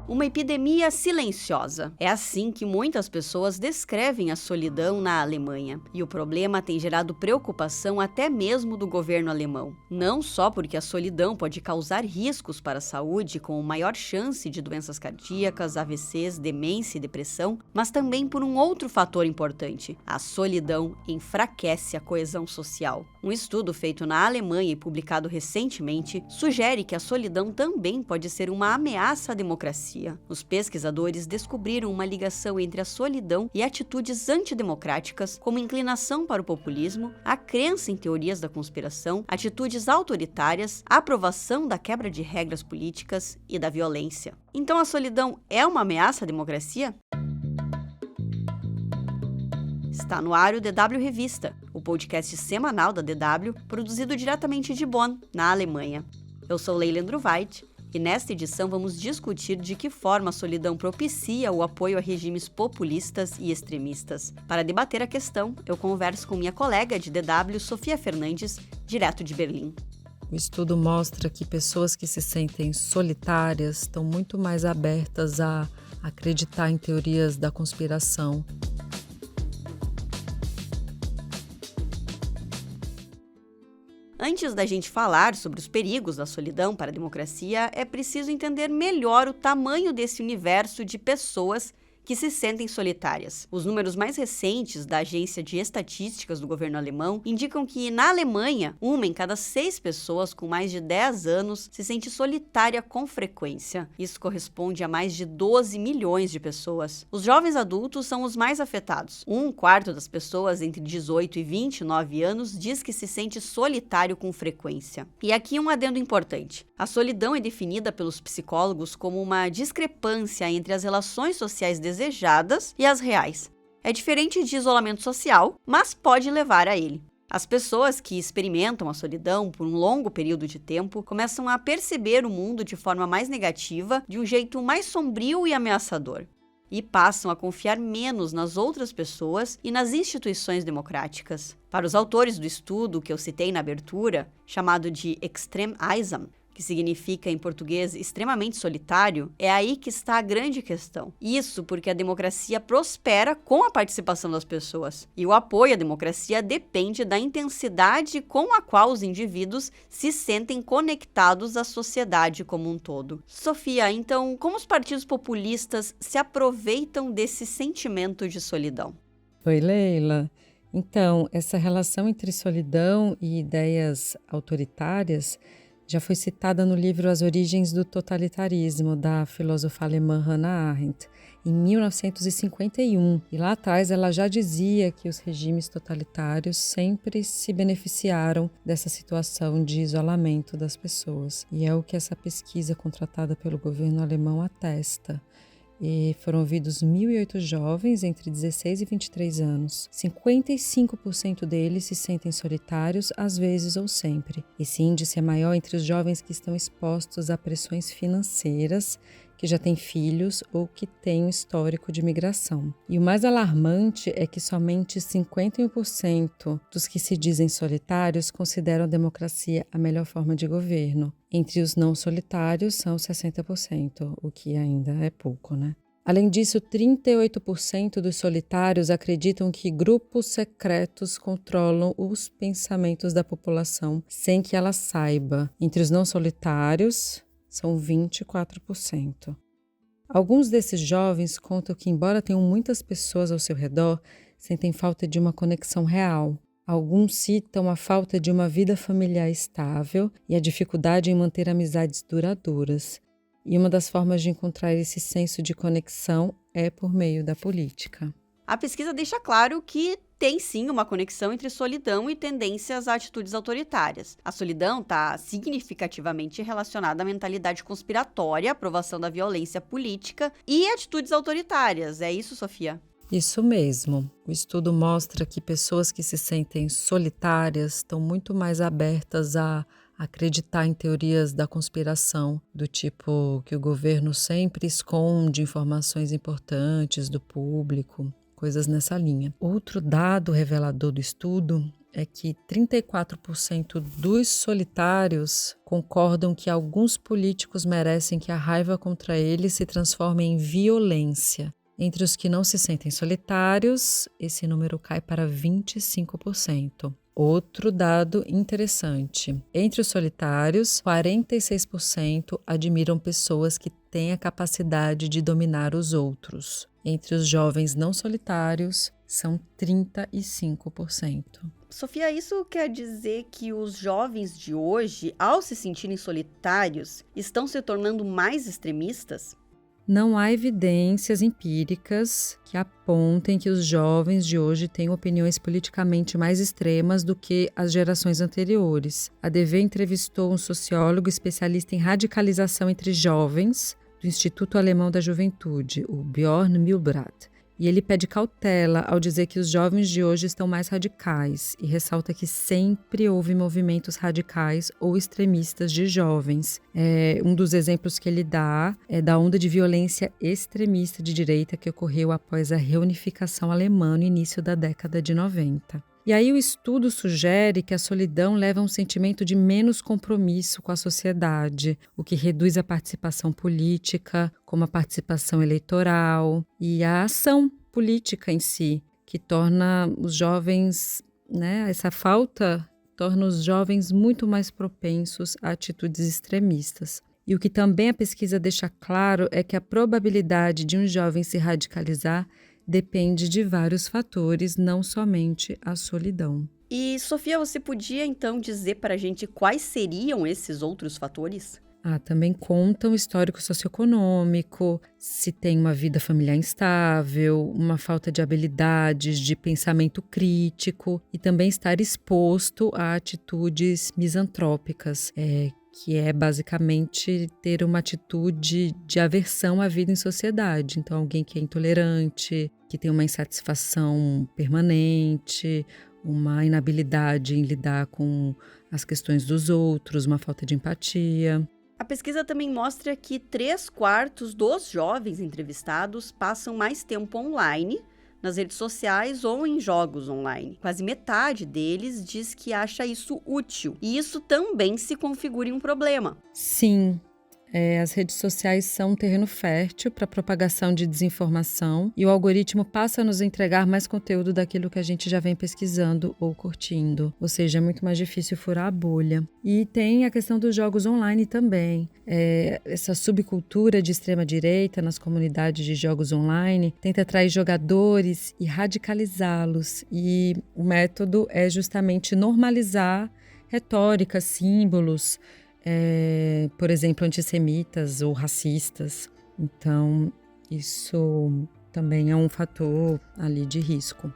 uma epidemia silenciosa. É assim que muitas pessoas descrevem a solidão na Alemanha. E o problema tem gerado preocupação até mesmo do governo alemão. Não só porque a solidão pode causar riscos para a saúde, com maior chance de doenças cardíacas, AVCs, demência e depressão, mas também por um outro fator importante: a solidão enfraquece a coesão social. Um estudo feito na Alemanha e publicado recentemente sugere que a solidão também pode ser uma ameaça à democracia. Os pesquisadores descobriram uma ligação entre a solidão e atitudes antidemocráticas, como inclinação para o populismo, a crença em teorias da conspiração, atitudes autoritárias, a aprovação da quebra de regras políticas e da violência. Então a solidão é uma ameaça à democracia? Está no ar o DW Revista, o podcast semanal da DW, produzido diretamente de Bonn, na Alemanha. Eu sou Leila Andruweit e nesta edição vamos discutir de que forma a solidão propicia o apoio a regimes populistas e extremistas. Para debater a questão, eu converso com minha colega de DW, Sofia Fernandes, direto de Berlim. O estudo mostra que pessoas que se sentem solitárias estão muito mais abertas a acreditar em teorias da conspiração. Antes da gente falar sobre os perigos da solidão para a democracia, é preciso entender melhor o tamanho desse universo de pessoas que se sentem solitárias. Os números mais recentes da Agência de Estatísticas do governo alemão indicam que, na Alemanha, 1 em cada 6 pessoas com mais de 10 anos se sente solitária com frequência. Isso corresponde a mais de 12 milhões de pessoas. Os jovens adultos são os mais afetados. 1/4 das pessoas entre 18 e 29 anos diz que se sente solitário com frequência. E aqui um adendo importante. A solidão é definida pelos psicólogos como uma discrepância entre as relações sociais desejadas e as reais. É diferente de isolamento social, mas pode levar a ele. As pessoas que experimentam a solidão por um longo período de tempo começam a perceber o mundo de forma mais negativa, de um jeito mais sombrio e ameaçador. E passam a confiar menos nas outras pessoas e nas instituições democráticas. Para os autores do estudo que eu citei na abertura, chamado de Extrem Einsam, que significa em português extremamente solitário, é aí que está a grande questão. Isso porque a democracia prospera com a participação das pessoas. E o apoio à democracia depende da intensidade com a qual os indivíduos se sentem conectados à sociedade como um todo. Sofia, então, como os partidos populistas se aproveitam desse sentimento de solidão? Oi, Leila. Então, essa relação entre solidão e ideias autoritárias já foi citada no livro As Origens do Totalitarismo, da filósofa alemã Hannah Arendt, em 1951. E lá atrás ela já dizia que os regimes totalitários sempre se beneficiaram dessa situação de isolamento das pessoas. E é o que essa pesquisa contratada pelo governo alemão atesta. E foram ouvidos 1.008 jovens entre 16 e 23 anos. 55% deles se sentem solitários, às vezes ou sempre. Esse índice é maior entre os jovens que estão expostos a pressões financeiras, que já têm filhos ou que têm um histórico de migração. E o mais alarmante é que somente 51% dos que se dizem solitários consideram a democracia a melhor forma de governo. Entre os não solitários são 60%, o que ainda é pouco, né? Além disso, 38% dos solitários acreditam que grupos secretos controlam os pensamentos da população sem que ela saiba. Entre os não solitários, são 24%. Alguns desses jovens contam que, embora tenham muitas pessoas ao seu redor, sentem falta de uma conexão real. Alguns citam a falta de uma vida familiar estável e a dificuldade em manter amizades duradouras. E uma das formas de encontrar esse senso de conexão é por meio da política. A pesquisa deixa claro que tem sim uma conexão entre solidão e tendências a atitudes autoritárias. A solidão está significativamente relacionada à mentalidade conspiratória, aprovação da violência política e atitudes autoritárias. É isso, Sofia? Isso mesmo. O estudo mostra que pessoas que se sentem solitárias estão muito mais abertas a acreditar em teorias da conspiração, do tipo que o governo sempre esconde informações importantes do público, coisas nessa linha. Outro dado revelador do estudo é que 34% dos solitários concordam que alguns políticos merecem que a raiva contra eles se transforme em violência. Entre os que não se sentem solitários, esse número cai para 25%. Outro dado interessante: entre os solitários, 46% admiram pessoas que têm a capacidade de dominar os outros. Entre os jovens não solitários, são 35%. Sofia, isso quer dizer que os jovens de hoje, ao se sentirem solitários, estão se tornando mais extremistas? Não há evidências empíricas que apontem que os jovens de hoje têm opiniões politicamente mais extremas do que as gerações anteriores. A DV entrevistou um sociólogo especialista em radicalização entre jovens do Instituto Alemão da Juventude, o Björn Milbrad. E ele pede cautela ao dizer que os jovens de hoje estão mais radicais e ressalta que sempre houve movimentos radicais ou extremistas de jovens. Um dos exemplos que ele dá é da onda de violência extremista de direita que ocorreu após a reunificação alemã no início da década de 90. E aí o estudo sugere que a solidão leva a um sentimento de menos compromisso com a sociedade, o que reduz a participação política, como a participação eleitoral e a ação política em si, que torna os jovens, essa falta torna os jovens muito mais propensos a atitudes extremistas. E o que também a pesquisa deixa claro é que a probabilidade de um jovem se radicalizar depende de vários fatores, não somente a solidão. E, Sofia, você podia então dizer para a gente quais seriam esses outros fatores? Também contam o histórico socioeconômico, se tem uma vida familiar instável, uma falta de habilidades de pensamento crítico e também estar exposto a atitudes misantrópicas, que é basicamente ter uma atitude de aversão à vida em sociedade. Então, alguém que é intolerante, que tem uma insatisfação permanente, uma inabilidade em lidar com as questões dos outros, uma falta de empatia. A pesquisa também mostra que 3/4 dos jovens entrevistados passam mais tempo online, nas redes sociais ou em jogos online. Quase metade deles diz que acha isso útil. E isso também se configura em um problema. Sim. As redes sociais são um terreno fértil para a propagação de desinformação e o algoritmo passa a nos entregar mais conteúdo daquilo que a gente já vem pesquisando ou curtindo, ou seja, é muito mais difícil furar a bolha. E tem a questão dos jogos online também. Essa subcultura de extrema-direita nas comunidades de jogos online tenta atrair jogadores e radicalizá-los, e o método é justamente normalizar retórica, símbolos, por exemplo, antissemitas ou racistas. Então, isso também é um fator ali de risco.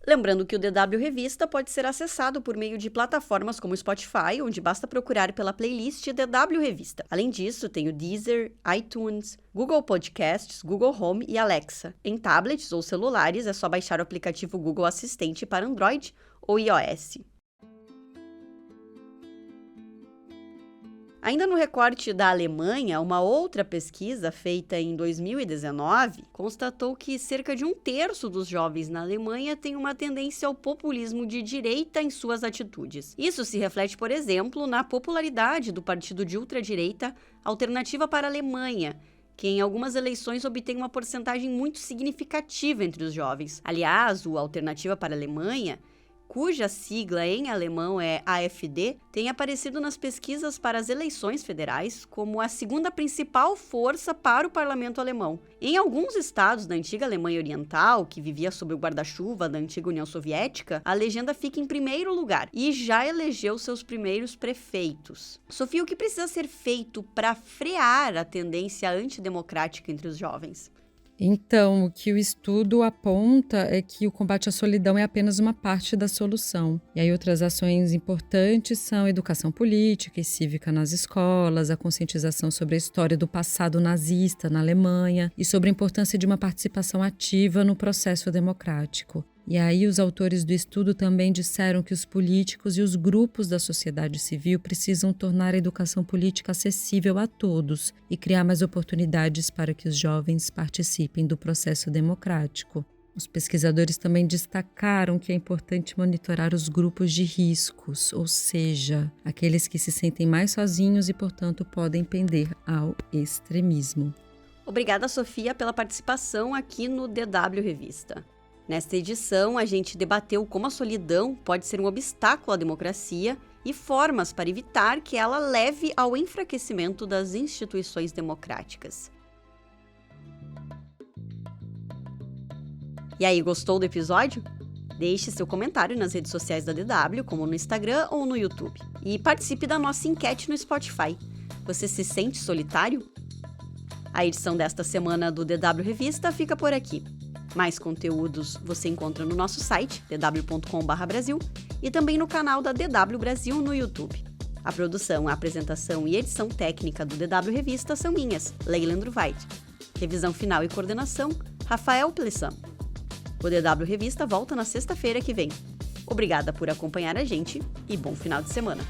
Lembrando que o DW Revista pode ser acessado por meio de plataformas como o Spotify, onde basta procurar pela playlist DW Revista. Além disso, tem o Deezer, iTunes, Google Podcasts, Google Home e Alexa. Em tablets ou celulares, é só baixar o aplicativo Google Assistente para Android ou iOS. Ainda no recorte da Alemanha, uma outra pesquisa feita em 2019 constatou que cerca de 1/3 dos jovens na Alemanha tem uma tendência ao populismo de direita em suas atitudes. Isso se reflete, por exemplo, na popularidade do partido de ultradireita Alternativa para a Alemanha, que em algumas eleições obtém uma porcentagem muito significativa entre os jovens. Aliás, o Alternativa para a Alemanha, cuja sigla em alemão é AfD, tem aparecido nas pesquisas para as eleições federais como a segunda principal força para o parlamento alemão. Em alguns estados da antiga Alemanha Oriental, que vivia sob o guarda-chuva da antiga União Soviética, a legenda fica em primeiro lugar e já elegeu seus primeiros prefeitos. Sofia, o que precisa ser feito para frear a tendência antidemocrática entre os jovens? Então, o que o estudo aponta é que o combate à solidão é apenas uma parte da solução. E aí outras ações importantes são a educação política e cívica nas escolas, a conscientização sobre a história do passado nazista na Alemanha e sobre a importância de uma participação ativa no processo democrático. E aí os autores do estudo também disseram que os políticos e os grupos da sociedade civil precisam tornar a educação política acessível a todos e criar mais oportunidades para que os jovens participem do processo democrático. Os pesquisadores também destacaram que é importante monitorar os grupos de riscos, ou seja, aqueles que se sentem mais sozinhos e, portanto, podem pender ao extremismo. Obrigada, Sofia, pela participação aqui no DW Revista. Nesta edição, a gente debateu como a solidão pode ser um obstáculo à democracia e formas para evitar que ela leve ao enfraquecimento das instituições democráticas. E aí, gostou do episódio? Deixe seu comentário nas redes sociais da DW, como no Instagram ou no YouTube. E participe da nossa enquete no Spotify. Você se sente solitário? A edição desta semana do DW Revista fica por aqui. Mais conteúdos você encontra no nosso site, dw.com/Brasil, e também no canal da DW Brasil no YouTube. A produção, a apresentação e edição técnica do DW Revista são minhas, Leila Andruvaide. Revisão final e coordenação, Rafael Plessan. O DW Revista volta na sexta-feira que vem. Obrigada por acompanhar a gente e bom final de semana.